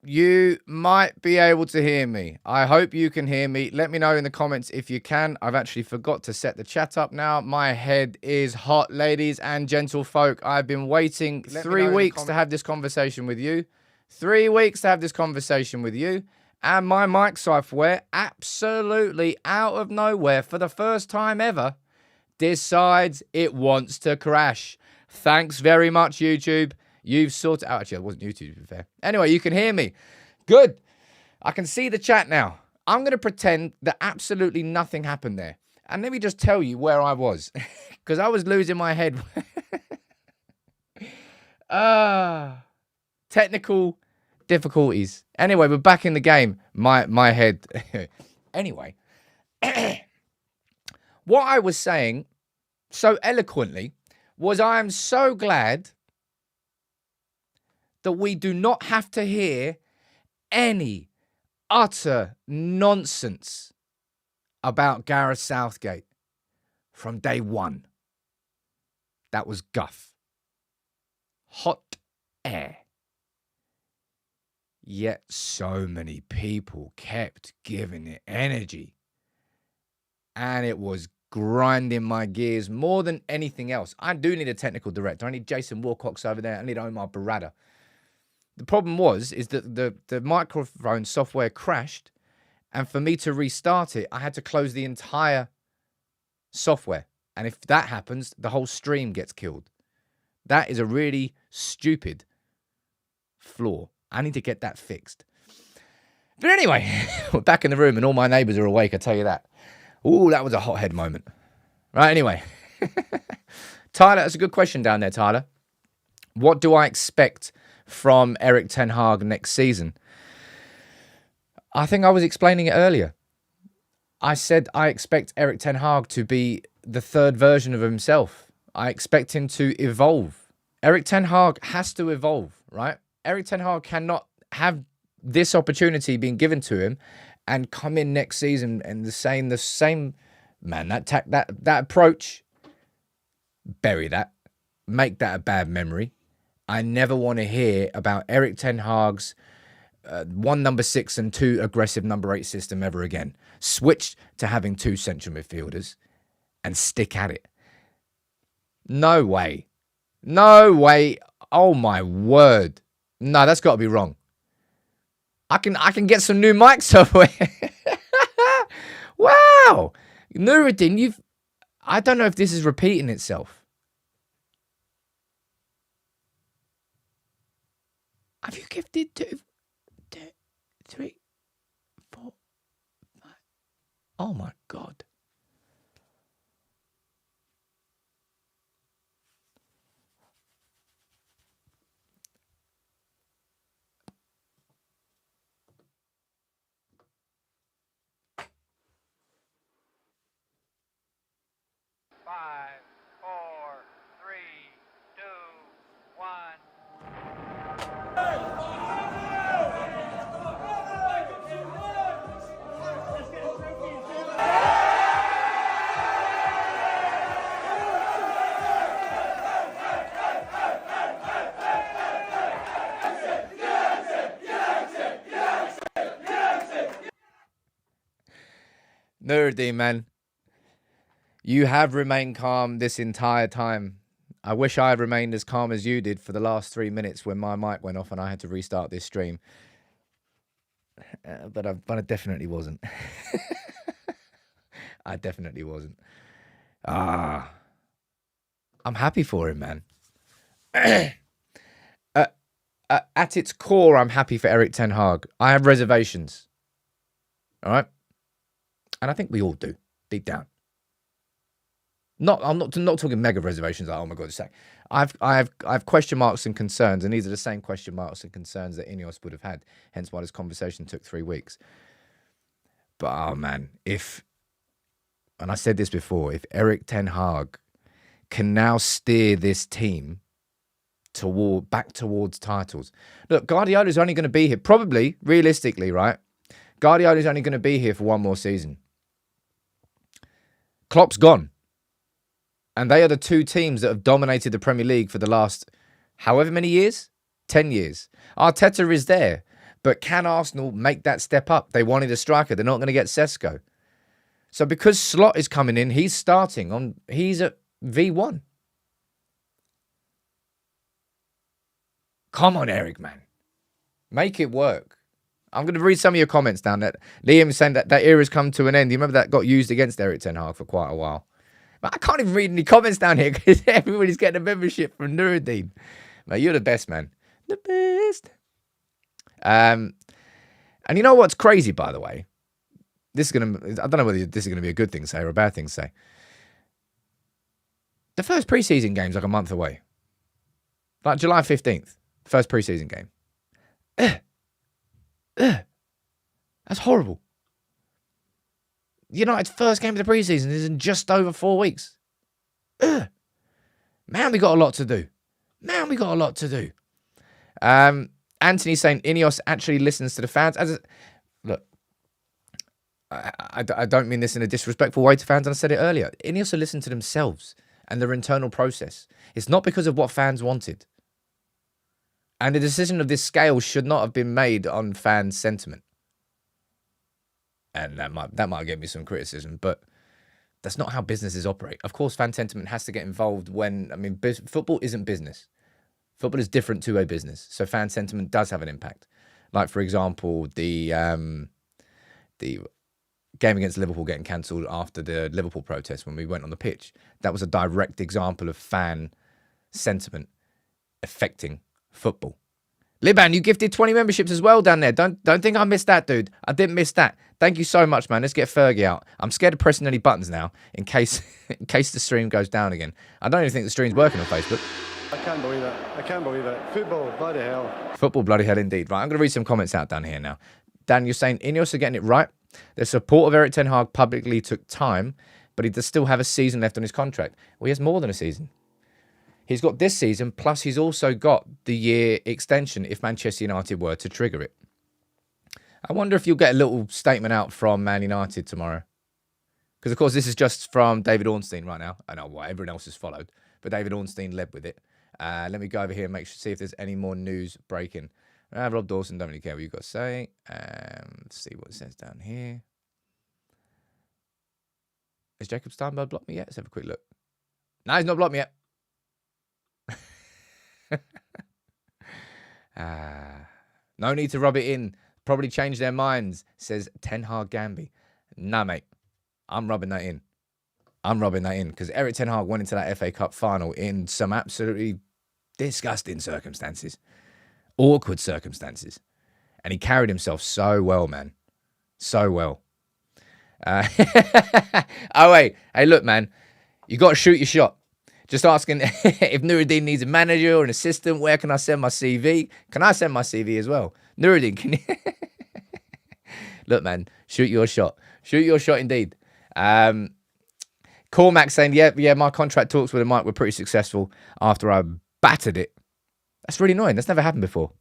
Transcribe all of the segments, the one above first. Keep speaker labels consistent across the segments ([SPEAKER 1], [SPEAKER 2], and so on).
[SPEAKER 1] You might be able to hear me. I hope you can hear me. Let me know in the comments if you can. I've actually forgot to set the chat up now. My head is hot, ladies and gentlefolk. I've been waiting 3 weeks to have this conversation with you. 3 weeks to have this conversation with you. And my mic software, absolutely out of nowhere, for the first time ever, decides it wants to crash. Thanks very much, YouTube. You've sorted out. Actually, it wasn't YouTube, to be fair. Anyway, you can hear me. Good. I can see the chat now. I'm going to pretend that absolutely nothing happened there. And let me just tell you where I was. Because I was losing my head. Technical difficulties. Anyway, we're back in the game. My head. Anyway. What I was saying so eloquently was I am so glad that we do not have to hear any utter nonsense about Gareth Southgate from day one. That was guff. Hot air. Yet so many people kept giving it energy. And it was grinding my gears more than anything else. I do need a technical director. I need Jason Wilcox over there. I need Omar Barada. The problem is that the microphone software crashed, and for me to restart it, I had to close the entire software. And if that happens, the whole stream gets killed. That is a really stupid flaw. I need to get that fixed. But anyway, we're back in the room and all my neighbours are awake, I tell you that. Ooh, that was a hothead moment. Right, anyway. Tyler, that's a good question down there, Tyler. What do I expect from Erik ten Hag next season? I think I was explaining it earlier. I said I expect Erik ten Hag to be the third version of himself. I expect him to evolve. Erik ten Hag has to evolve, right? Erik ten Hag cannot have this opportunity being given to him and come in next season and the same man, that approach, bury that, make that a bad memory. I never want to hear about Erik ten Hag's 1 number 6 and 2 aggressive number 8 system ever again. Switch to having 2 central midfielders and stick at it. No way. No way. Oh my word. No, that's got to be wrong. I can get some new mics somewhere. Wow. Nuruddin, I don't know if this is repeating itself. Have you gifted 2, 3, 4, 5? Oh my God. Nuruddin, man, you have remained calm this entire time. I wish I had remained as calm as you did for the last 3 minutes when my mic went off and I had to restart this stream. But I definitely wasn't. I definitely wasn't. I'm happy for him, man. At its core, I'm happy for Erik ten Hag. I have reservations. All right? And I think we all do, deep down. I'm not talking mega reservations. Like, oh my God, I have question marks and concerns, and these are the same question marks and concerns that Ineos would have had. Hence why this conversation took 3 weeks. But oh man, and I said this before, if Erik ten Hag can now steer this team back towards titles. Look, Guardiola's only going to be here, probably, realistically, right? Guardiola's only going to be here for 1 more season. Klopp's gone. And they are the 2 teams that have dominated the Premier League for the last however many years? 10 years. Arteta is there. But can Arsenal make that step up? They wanted a striker. They're not going to get Sesko. So because Slot is coming in, he's starting. He's at V1. Come on, Erik, man. Make it work. I'm going to read some of your comments down there. Liam is saying that era's come to an end. You remember that got used against Erik Ten Hag for quite a while. But I can't even read any comments down here because everybody's getting a membership from Nuruddin. Mate, you're the best, man. The best. And you know what's crazy, by the way? I don't know whether this is going to be a good thing to say or a bad thing to say. The first preseason game's like a month away. Like July 15th, first preseason game. That's horrible. United's first game of the preseason is in just over 4 weeks. Man, we got a lot to do. Anthony's saying Ineos actually listens to the fans. Look, I don't mean this in a disrespectful way to fans, and I said it earlier. Ineos will listen to themselves and their internal process. It's not because of what fans wanted. And a decision of this scale should not have been made on fan sentiment. And that might get me some criticism, but that's not how businesses operate. Of course, fan sentiment has to get involved football isn't business. Football is different to a business. So fan sentiment does have an impact. Like, for example, the game against Liverpool getting cancelled after the Liverpool protest when we went on the pitch. That was a direct example of fan sentiment affecting football. Liban, you gifted 20 memberships as well down there. Don't think I missed that, dude. I didn't miss that. Thank you so much, man. Let's get Fergie out. I'm scared of pressing any buttons now in case the stream goes down again. I don't even think the stream's working on Facebook.
[SPEAKER 2] I can't believe it. Football, bloody hell.
[SPEAKER 1] Football, bloody hell indeed. Right, I'm going to read some comments out down here now. Dan, you're saying Ineos are getting it right. The support of Erik Ten Hag publicly took time, but he does still have a season left on his contract. Well, he has more than a season. He's got this season, plus he's also got the year extension if Manchester United were to trigger it. I wonder if you'll get a little statement out from Man United tomorrow. Because, of course, this is just from David Ornstein right now. I know what everyone else has followed, but David Ornstein led with it. Let me go over here and see if there's any more news breaking. Rob Dawson, don't really care what you've got to say. Let's see what it says down here. Has Jacob Steinberg blocked me yet? Let's have a quick look. No, he's not blocked me yet. No need to rub it in. Probably change their minds, says Ten Hag Gamby. Nah, mate. I'm rubbing that in. Because Erik Ten Hag went into that FA Cup final in some absolutely disgusting circumstances. Awkward circumstances. And he carried himself so well, man. So well. Oh, wait. Hey, look, man. You got to shoot your shot. Just asking if Nuruddin needs a manager or an assistant, where can I send my CV? Can I send my CV as well? Nuruddin, can you? Look, man, shoot your shot. Shoot your shot indeed. Cormac saying, yeah, my contract talks with the Mike were pretty successful after I battered it. That's really annoying. That's never happened before.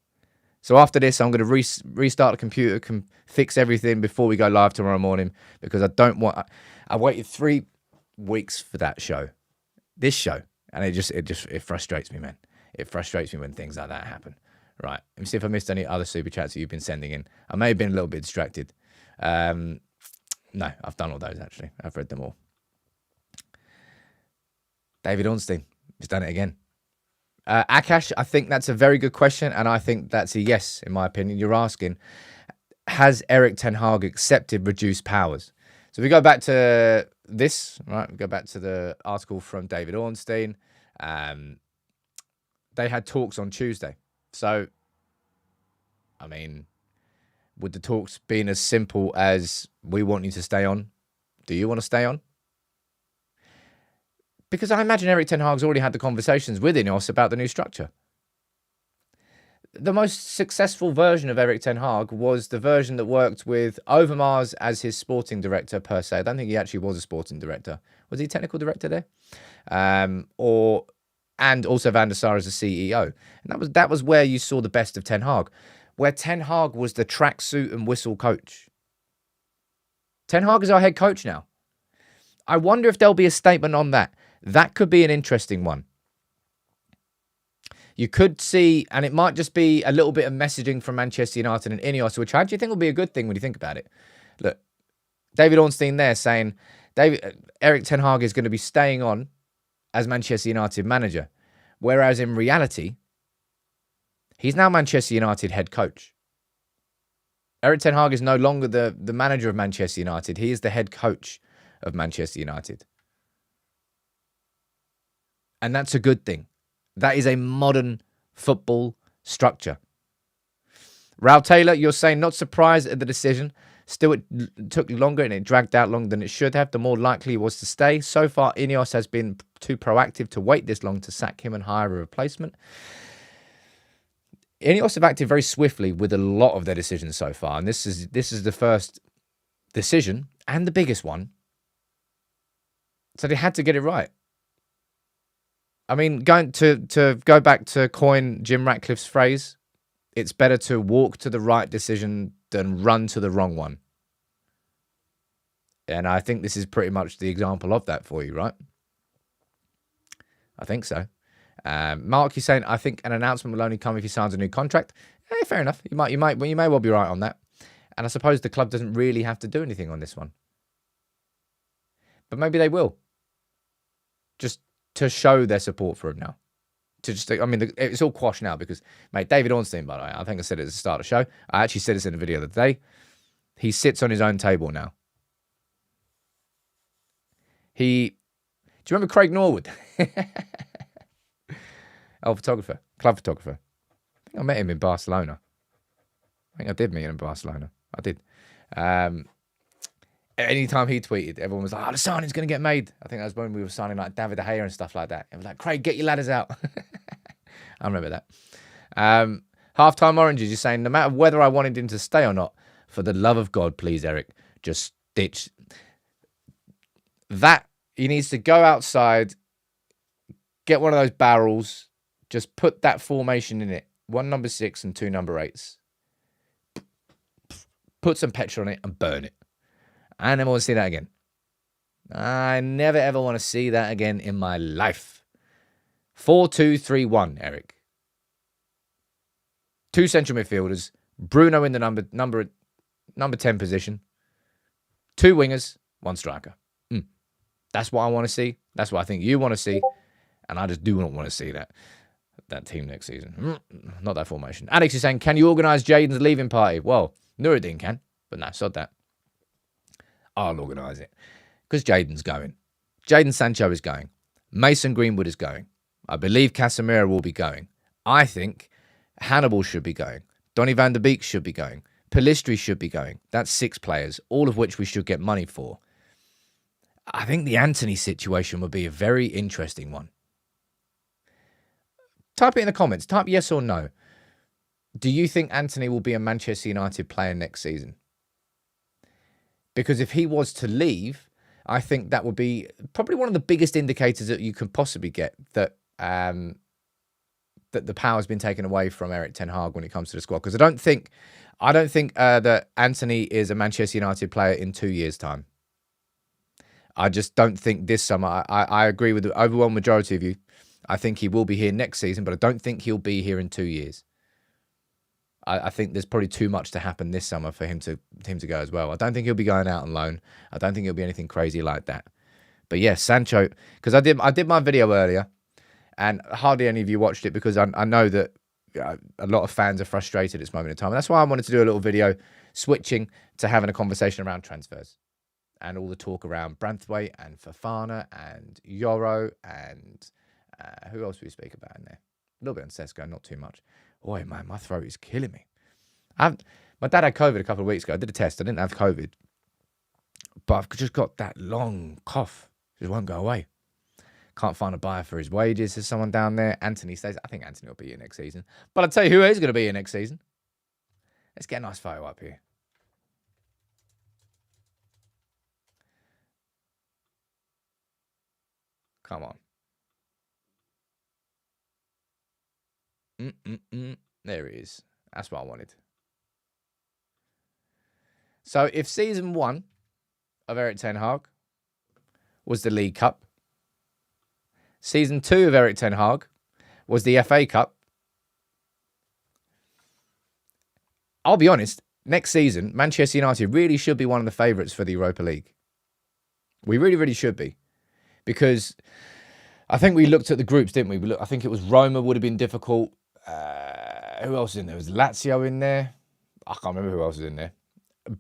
[SPEAKER 1] So after this, I'm going to restart the computer, fix everything before we go live tomorrow morning because I waited 3 weeks for that show. This show, and it frustrates me, man. It frustrates me when things like that happen. Right, let me see if I missed any other super chats that you've been sending in. I may have been a little bit distracted. No, I've done all those actually. I've read them all. David Ornstein, he's done it again. Akash, I think that's a very good question, and I think that's a yes, in my opinion. You're asking, has Erik Ten Hag accepted reduced powers? So if we go back to this, right? We go back to the article from David Ornstein. They had talks on Tuesday. So, I mean, would the talks been as simple as we want you to stay on? Do you want to stay on? Because I imagine Erik Ten Hag's already had the conversations with Ineos about the new structure. The most successful version of Erik Ten Hag was the version that worked with Overmars as his sporting director per se. I don't think he actually was a sporting director. Was he technical director there? And also Van der Sar as the CEO. And that was where you saw the best of Ten Hag, where Ten Hag was the tracksuit and whistle coach. Ten Hag is our head coach now. I wonder if there'll be a statement on that. That could be an interesting one. You could see, and it might just be a little bit of messaging from Manchester United and Ineos, which I actually think will be a good thing when you think about it. Look, David Ornstein there saying Erik ten Hag is going to be staying on as Manchester United manager, whereas in reality, he's now Manchester United head coach. Erik ten Hag is no longer the manager of Manchester United. He is the head coach of Manchester United. And that's a good thing. That is a modern football structure. Raul Taylor, you're saying not surprised at the decision. Still, it took longer and it dragged out longer than it should have. The more likely it was to stay. So far, Ineos has been too proactive to wait this long to sack him and hire a replacement. Ineos have acted very swiftly with a lot of their decisions so far. And this is the first decision and the biggest one. So they had to get it right. I mean, going to go back to coin Jim Ratcliffe's phrase, it's better to walk to the right decision than run to the wrong one. And I think this is pretty much the example of that for you, right? I think so. Mark, you're saying, I think an announcement will only come if he signs a new contract. Fair enough. You may well be right on that. And I suppose the club doesn't really have to do anything on this one. But maybe they will. Just to show their support for him now. It's all quashed now because, mate, David Ornstein, by the way, I think I said it at the start of the show. I actually said this in a video the other day. He sits on his own table now. Do you remember Craig Norwood? Club photographer. I think I met him in Barcelona. I think I did meet him in Barcelona. I did. Anytime he tweeted, everyone was like, the signing's going to get made. I think that was when we were signing like David De Gea and stuff like that. It was like, Craig, get your ladders out. I remember that. Halftime Oranges, you're saying, no matter whether I wanted him to stay or not, for the love of God, please, Erik, just ditch. That, he needs to go outside, get one of those barrels, just put that formation in it. 1 number 6 and 2 number 8s. Put some petrol on it and burn it. I never want to see that again. I never, ever want to see that again in my life. 4-2-3-1, Erik. 2 central midfielders. Bruno in the number 10 position. 2 wingers, 1 striker. That's what I want to see. That's what I think you want to see. And I just do not want to see that team next season. Not that formation. Alex is saying, can you organise Jadon's leaving party? Well, Nuruddin can. But no, sod that. I'll organise it. Because Jadon's going. Jadon Sancho is going. Mason Greenwood is going. I believe Casemiro will be going. I think Hannibal should be going. Donny van der Beek should be going. Pellistri should be going. That's 6 players, all of which we should get money for. I think the Antony situation would be a very interesting one. Type it in the comments. Type yes or no. Do you think Antony will be a Manchester United player next season? Because if he was to leave, I think that would be probably one of the biggest indicators that you can possibly get that that the power has been taken away from Erik ten Hag when it comes to the squad. Because I don't think that Antony is a Manchester United player in 2 years' time. I just don't think this summer. I agree with the overwhelming majority of you. I think he will be here next season, but I don't think he'll be here in 2 years. I think there's probably too much to happen this summer for him to go as well. I don't think he'll be going out on loan. I don't think it'll be anything crazy like that. But yeah, Sancho, because I did my video earlier, and hardly any of you watched it because I know that a lot of fans are frustrated at this moment in time. And that's why I wanted to do a little video switching to having a conversation around transfers and all the talk around Branthwaite and Fofana and Yoro and who else do we speak about in there? A little bit on Sesko, not too much. Boy, man, my throat is killing me. My dad had COVID a couple of weeks ago. I did a test. I didn't have COVID. But I've just got that long cough. It just won't go away. Can't find a buyer for his wages. There's someone down there. Anthony says, I think Anthony will be here next season. But I'll tell you who is going to be here next season. Let's get a nice photo up here. Come on. There it is. That's what I wanted. So if season 1 of Erik ten Hag was the League Cup, season 2 of Erik ten Hag was the FA Cup, I'll be honest, next season, Manchester United really should be one of the favourites for the Europa League. We really, really should be. Because I think we looked at the groups, didn't we? I think it was Roma would have been difficult. Who else was in there? Was Lazio in there? I can't remember who else was in there.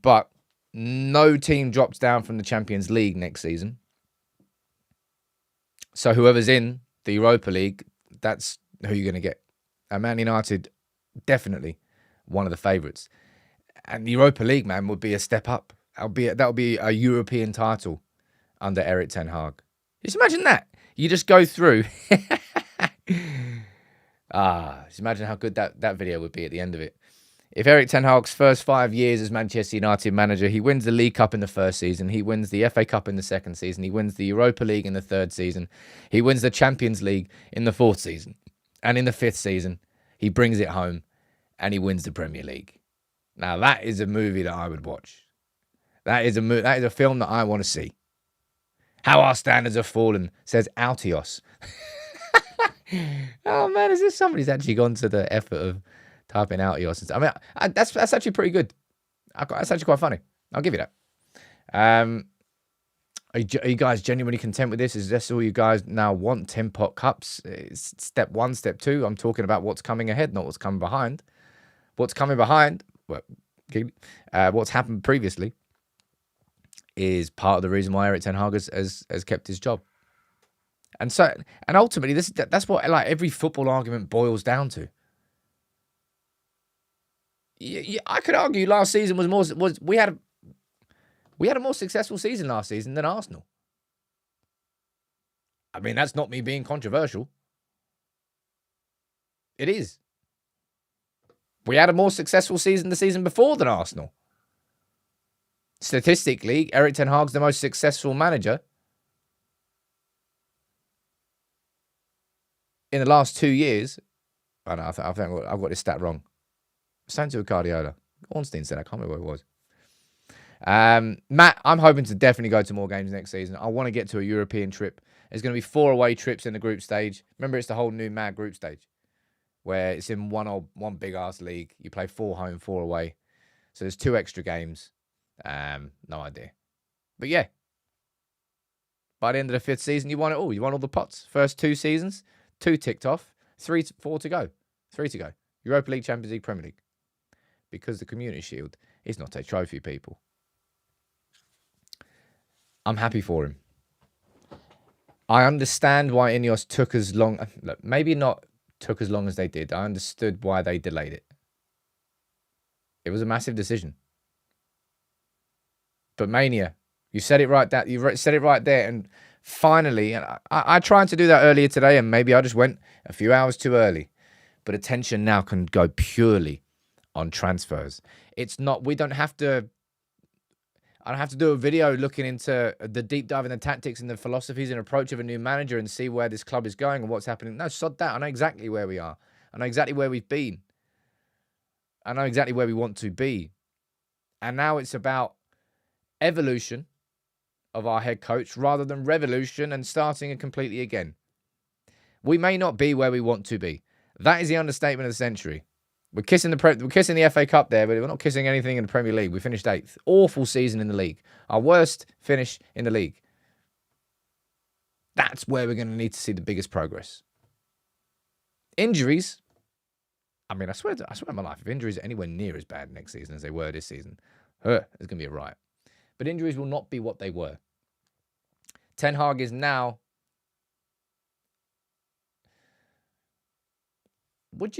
[SPEAKER 1] But no team drops down from the Champions League next season. So whoever's in the Europa League, that's who you're going to get. And Man United, definitely one of the favourites. And the Europa League, man, would be a step up. That would be a European title under Erik ten Hag. Just imagine that. You just go through. Just imagine how good that video would be at the end of it. If Erik ten Hag's first 5 years as Manchester United manager, he wins the League Cup in the first season, he wins the FA Cup in the second season, he wins the Europa League in the third season, he wins the Champions League in the fourth season, and in the fifth season, he brings it home and he wins the Premier League. Now, that is a movie that I would watch. That is a film that I want to see. How our standards have fallen, says Altios. Oh, man, is this somebody's actually gone to the effort of typing Altios? I mean, that's actually pretty good. That's actually quite funny. I'll give you that. Are you guys genuinely content with this? Is this all you guys now want? 10-pot cups? It's step 1, step 2. I'm talking about what's coming ahead, not what's coming behind. What's coming behind, what's happened previously, is part of the reason why Erik ten Hag has kept his job. And ultimately, that's what like every football argument boils down to. I could argue last season we had a more successful season last season than Arsenal. I mean, that's not me being controversial. It is. We had a more successful season the season before than Arsenal. Statistically, Erik ten Hag's the most successful manager in the last 2 years. I know, I think I've got this stat wrong. Santo Guardiola. Ornstein said, I can't remember what it was. Matt, I'm hoping to definitely go to more games next season. I want to get to a European trip. There's going to be 4 away trips in the group stage. Remember, it's the whole new mad group stage where it's in one big ass league. You play 4 home, 4 away. So there's 2 extra games. No idea. But yeah, by the end of the 5th season, you won it all. You won all the pots. First 2 seasons, 2 ticked off, 4 to go. 3 to go. Europa League, Champions League, Premier League. Because the Community Shield is not a trophy, people. I'm happy for him. I understand why Ineos took as long. Look, maybe not took as long as they did. I understood why they delayed it. It was a massive decision. But Mania, you said it right. You said it right there. And finally, and I tried to do that earlier today, and maybe I just went a few hours too early. But attention now can go purely on transfers. It's not. We don't have to. I don't have to do a video looking into the deep dive in the tactics and the philosophies and approach of a new manager and see where this club is going and what's happening. No, sod that. I know exactly where we are. I know exactly where we've been. I know exactly where we want to be. And now it's about evolution of our head coach rather than revolution and starting it completely again. We may not be where we want to be. That is the understatement of the century. We're kissing the FA Cup there, but we're not kissing anything in the Premier League. We finished 8th. Awful season in the league. Our worst finish in the league. That's where we're going to need to see the biggest progress. Injuries. I mean, I swear on my life, if injuries are anywhere near as bad next season as they were this season, it's going to be a riot. But injuries will not be what they were. Ten Hag is now. Would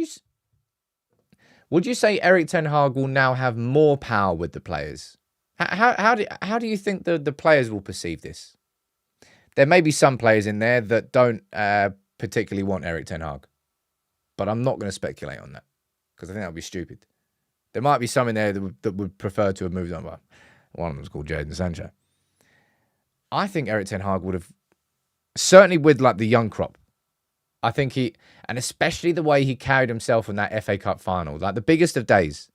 [SPEAKER 1] you say Erik ten Hag will now have more power with the players? How do you think the players will perceive this? There may be some players in there that don't particularly want Erik ten Hag, but I'm not going to speculate on that because I think that would be stupid. There might be some in there that would prefer to have moved on. Well, one of them is called Jadon Sancho. I think Erik ten Hag would have, certainly with like the young crop, I think and especially the way he carried himself in that FA Cup final, like the biggest of days,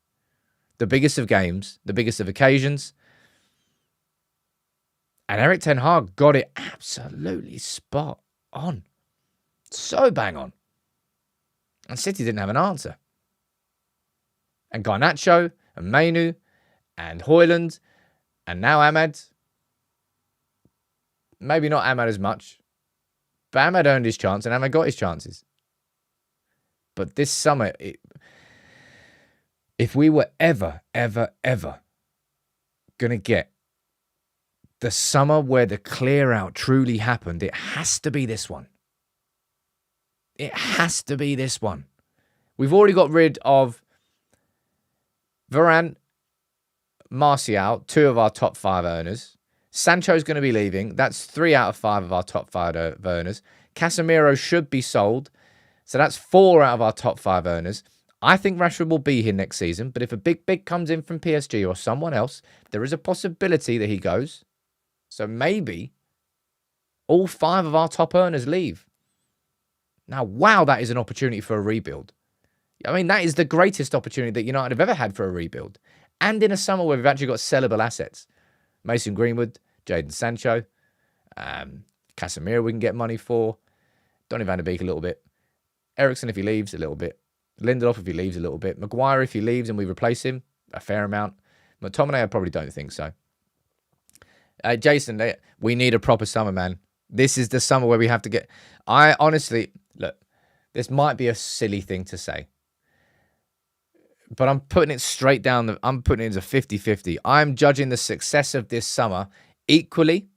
[SPEAKER 1] the biggest of games, the biggest of occasions. And Erik ten Hag got it absolutely spot on. So bang on. And City didn't have an answer. and Garnacho and Mainu and Højlund and now Ahmad. Maybe not Ahmad as much, but Ahmad earned his chance and Ahmad got his chances. But this summer, if we were ever going to get the summer where the clear out truly happened, it has to be this one. It has to be this one. We've already got rid of Varane, Martial, 2 of our top 5 earners. Sancho's going to be leaving. That's 3 out of 5 of our top 5 earners. Casemiro should be sold. So that's 4 out of our top 5 earners. I think Rashford will be here next season, but if a big comes in from PSG or someone else, there is a possibility that he goes. So maybe all 5 of our top earners leave. Now, wow, that is an opportunity for a rebuild. I mean, that is the greatest opportunity that United have ever had for a rebuild. And in a summer where we've actually got sellable assets. Mason Greenwood, Jadon Sancho, Casemiro we can get money for, Donny van de Beek a little bit, Eriksen if he leaves a little bit, Lindelof if he leaves a little bit, Maguire if he leaves and we replace him, a fair amount. McTominay I probably don't think so. Jason, we need a proper summer, man. This is the summer where we have to get... I honestly, look, this might be a silly thing to say, but I'm putting it straight down. I'm putting it as a 50-50. I'm judging the success of this summer equally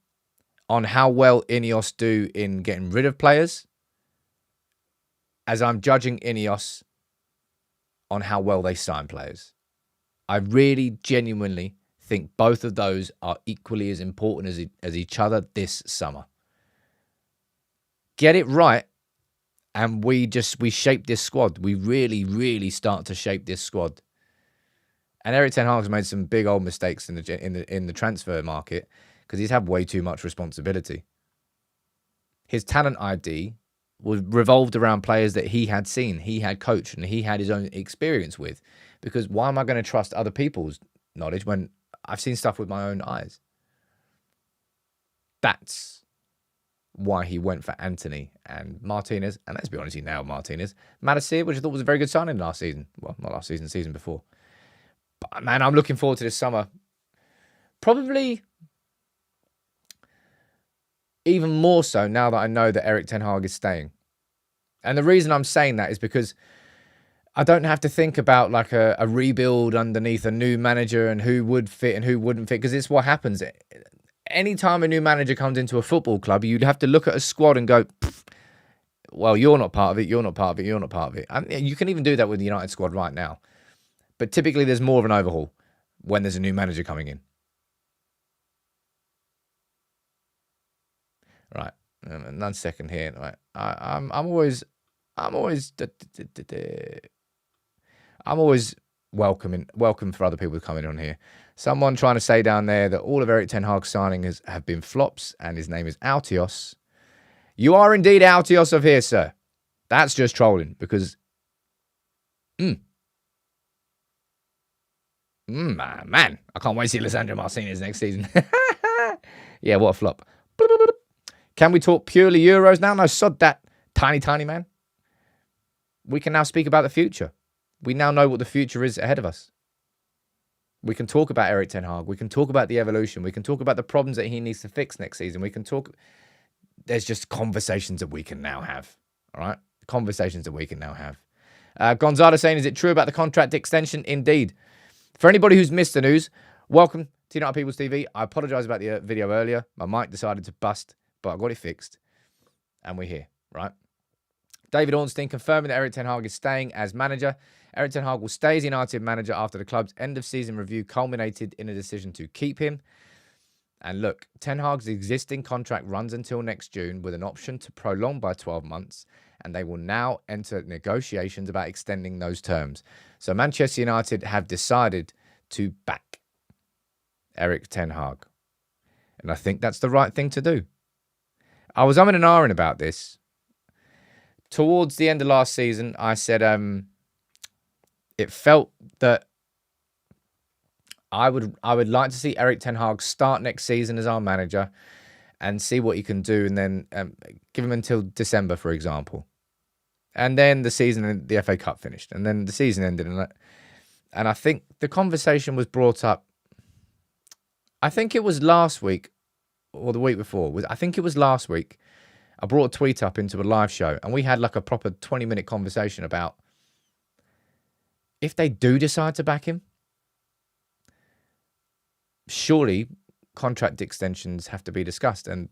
[SPEAKER 1] on how well Ineos do in getting rid of players as I'm judging Ineos on how well they sign players. I really genuinely think both of those are equally as important as each other this summer. Get it right, and we shape this squad. We really start to shape this squad. And Erik ten Hag's made some big old mistakes in the transfer market because he's had way too much responsibility. His talent ID was revolved around players that he had seen, he had coached, and he had his own experience with. Because why am I going to trust other people's knowledge when I've seen stuff with my own eyes? That's why he went for Anthony and Martinez. And let's be honest, he nailed Martinez. Madison, which I thought was a very good signing last season. Well, not last season, season before. But man, I'm looking forward to this summer. Probably even more so now that I know that Erik ten Hag is staying. And the reason I'm saying that is because I don't have to think about like a rebuild underneath a new manager and who would fit and who wouldn't fit, because it's what happens. Anytime a new manager comes into a football club, you'd have to look at a squad and go, well, you're not part of it, you're not part of it, you're not part of it. And you can even do that with the United squad right now. But typically there's more of an overhaul when there's a new manager coming in. Right. 1 second here. Right. I'm always welcome for other people to come in on here. Someone trying to say down there that all of Erik ten Hag's signings have been flops and his name is Altios. You are indeed Altios of here, sir. That's just trolling because man, I can't wait to see Lisandro Martinez next season. Yeah, what a flop. Can we talk purely Euros now? No, sod that, tiny man. We can now speak about the future. We now know what the future is ahead of us. We can talk about Erik ten Hag. We can talk about the evolution. We can talk about the problems that he needs to fix next season. We can talk... There's just conversations that we can now have. All right? Conversations that we can now have. Gonzalo saying, is it true about the contract extension? Indeed. For anybody who's missed the news, welcome to United People's TV. I apologise about the video earlier. My mic decided to bust, but I got it fixed. And we're here, right? David Ornstein confirming that Erik ten Hag is staying as manager. Erik ten Hag will stay as United manager after the club's end-of-season review culminated in a decision to keep him. And look, ten Hag's existing contract runs until next June with an option to prolong by 12 months, and they will now enter negotiations about extending those terms. So Manchester United have decided to back Erik ten Hag. And I think that's the right thing to do. I was umming and ahhing about this. Towards the end of last season, I said it felt that I would like to see Erik ten Hag start next season as our manager and see what he can do, and then give him until December, for example. And then the season, the FA Cup finished, and then the season ended, And I think the conversation was brought up, I think it was last week or the week before. I think it was last week. I brought a tweet up into a live show and we had like a proper 20-minute conversation about if they do decide to back him, surely contract extensions have to be discussed. And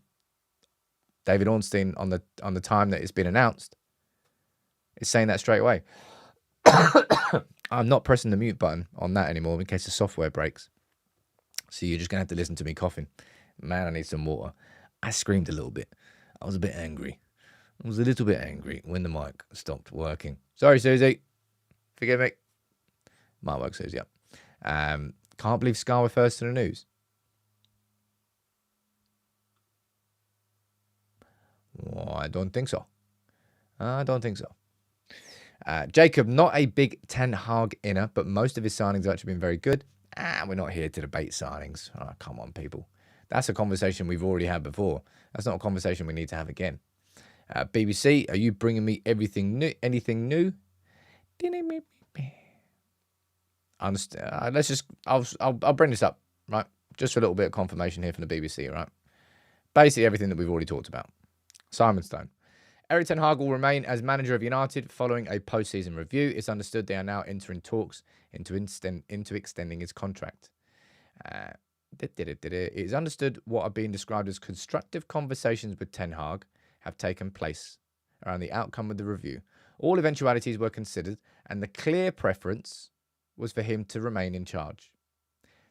[SPEAKER 1] David Ornstein on the time that it's been announced is saying that straight away. I'm not pressing the mute button on that anymore in case the software breaks. So you're just going to have to listen to me coughing. Man, I need some water. I screamed a little bit. I was a bit angry. I was a little bit angry when the mic stopped working. Sorry, Susie. Forgive me. Might work, Susie, up. Can't believe Scar were first to the news. Well, I don't think so. I don't think so. Jacob, not a big Ten Hag inner, but most of his signings have actually been very good. We're not here to debate signings. Oh, come on, people. That's a conversation we've already had before. That's not a conversation we need to have again. BBC, are you bringing me everything new? Anything new? Let's just. I'll bring this up, right? Just for a little bit of confirmation here from the BBC, right? Basically everything that we've already talked about. Simon Stone. Erik ten Hag will remain as manager of United following a post-season review. It's understood they are now entering talks into extending his contract. It is understood what are being described as constructive conversations with Ten Hag have taken place around the outcome of the review. All eventualities were considered, and the clear preference was for him to remain in charge.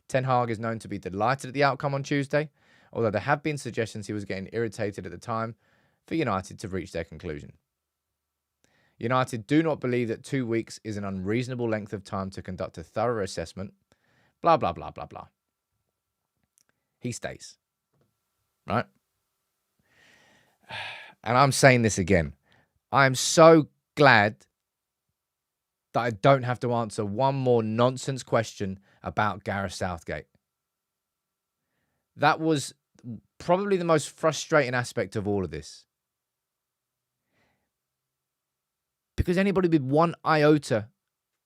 [SPEAKER 1] Ten Hag is known to be delighted at the outcome on Tuesday, although there have been suggestions he was getting irritated at the time for United to reach their conclusion. United do not believe that 2 weeks is an unreasonable length of time to conduct a thorough assessment. Blah, blah, blah, blah, blah. He stays. Right? And I'm saying this again. I am so glad that I don't have to answer one more nonsense question about Gareth Southgate. That was probably the most frustrating aspect of all of this. Because anybody with one iota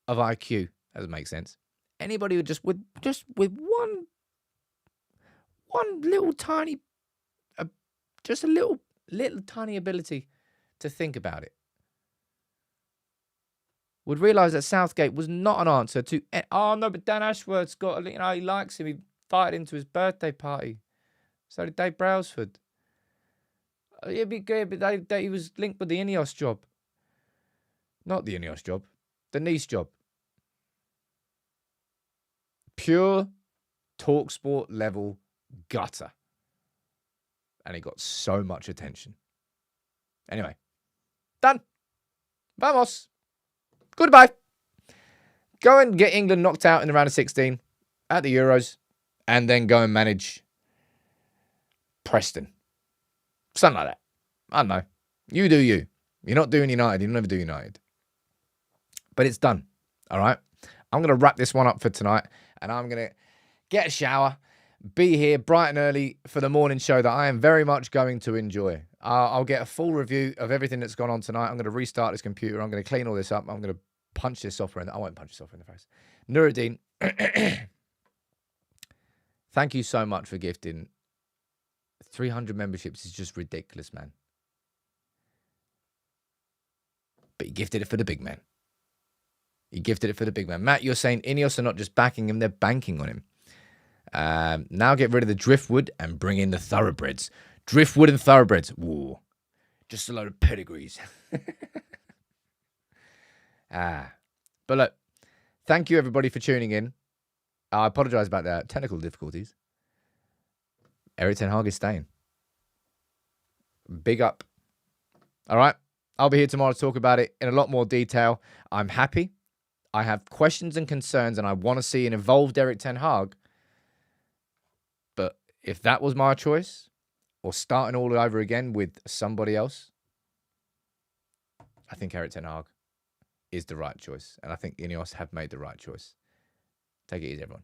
[SPEAKER 1] of IQ, doesn't make sense. Anybody with just with one little tiny, just a little tiny ability to think about it, would realise that Southgate was not an answer to. Oh no, but Dan Ashworth's got. He likes him. He invited him to his birthday party. So did Dave Brailsford. It'd be good, but he was linked with the Ineos job. Not the Ineos job, the Nice job. Pure TalkSport level gutter. And he got so much attention. Anyway, done. Vamos. Goodbye. Go and get England knocked out in the round of 16 at the Euros, and then go and manage Preston. Something like that. I don't know. You do you. You're not doing United. You'll never do United. But it's done. All right? I'm going to wrap this one up for tonight, and I'm going to get a shower, be here bright and early for the morning show that I am very much going to enjoy. I'll get a full review of everything that's gone on tonight. I'm going to restart this computer. I'm going to clean all this up. I'm going to punch this software in. I won't punch this software in the face. Nuruddin, thank you so much for gifting 300 memberships. Is just ridiculous, man. But you gifted it for the big man. You gifted it for the big man. Matt, you're saying Ineos are not just backing him, they're banking on him. Now get rid of the driftwood and bring in the thoroughbreds. Driftwood and thoroughbreds. Whoa. Just a load of pedigrees. But look, thank you everybody for tuning in. I apologise about the technical difficulties. Erik ten Hag is staying. Big up. All right. I'll be here tomorrow to talk about it in a lot more detail. I'm happy. I have questions and concerns, and I want to see an evolved Erik ten Hag. But if that was my choice, or starting all over again with somebody else, I think Erik ten Hag is the right choice. And I think Ineos have made the right choice. Take it easy, everyone.